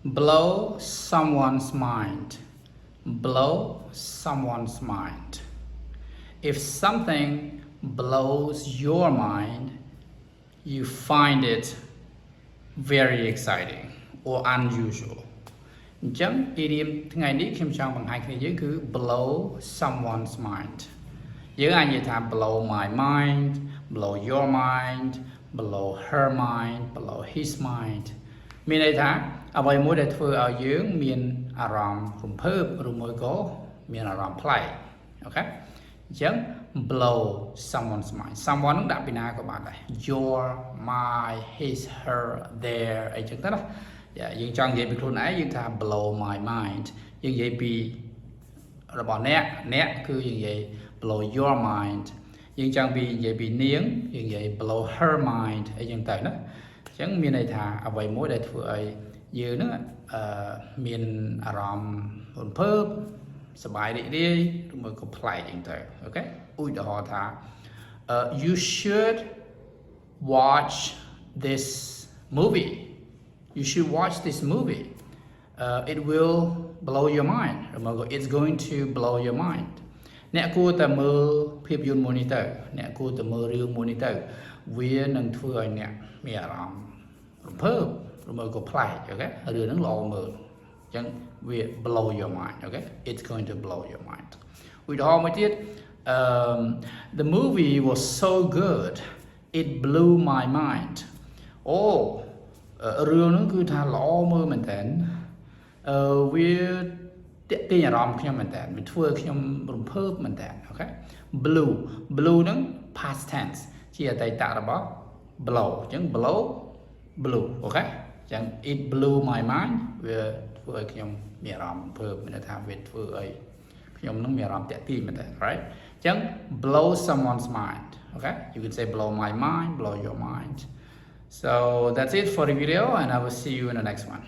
blow someone's mind. Blow someone's mind. If something blows your mind, you find it very exciting or unusual. អញ្ចឹងពីរៀនថ្ងៃនេះខ្ញុំចង់បង្ហាញគ្នាយើងគឺ blow someone's mind យើងអាចនិយាយថា blow my mind blow your mind blow her mind blow his mind មានន័យថាអ្វីមួយដែលធ្វើឲ្យយើងមានអារម្មណ៍រំភើបឬមួយក៏មានអារម្មណ៍ប្លែកអូខេអញ្ចឹង blow someone's mind someone នឹងដាក់ពីណាក៏បានដែរ your my his her their អីចឹងទៅណាយើងចង់និយាយពីខ្លួនឯងយើងថា blow my mind យើងនិយាយពីរបស់អ្នកគឺយើងនិយាយ blow your mind យើងចង់និយាយពីនាងយើងនិយាយ blow her mind អីចឹងទៅណាអញ្ចឹងមានន័យថាអ្វីមួយដែលធ្វើឲ្យយើងនឹងមានអារម្មណ៍រំភើបសប្បាយរីករាយឬមួយក៏ប្លែកចឹងទៅអូខេឧទាហរណ៍ថា you should watch this movie You should watch this movie. It will blow your mind. It's going to blow your mind. អ្នកគួរតែមើលភាពយន្តមួយនេះទៅអ្នកគួរតែមើលរឿងមួយនេះទៅវានឹងធ្វើឲ្យអ្នកមានអារម្មណ៍រំភើបឬមួយក៏ប្លែកអូខេរឿងហ្នឹងល្អមើលអញ្ចឹងវា blow your mind អូខេ It's going to blow your mind ឧទាហរណ៍មួយទៀត The movie was so good it blew my mind អូរឿងហ្នឹងគឺថាល្អមើលមែនតើវាទាក់ទាញអារម្មណ៍ខ្ញុំមែនតើវាធ្វើឲ្យខ្ញុំរំភើបមែនតើអូខេ blue ហ្នឹង past tense ជាអតីតរបស់ blow អញ្ចឹង blow blue អូខេអញ្ចឹង it blew my mind វាធ្វើឲ្យខ្ញុំមានអារម្មណ៍រំភើបមានន័យថាវាធ្វើឲ្យខ្ញុំនឹងមានអារម្មណ៍ទាក់ទាញមែនតើ right អញ្ចឹង blow someone's mind okay you can say blow my mind blow your mind So that's it for the video and I will see you in the next one.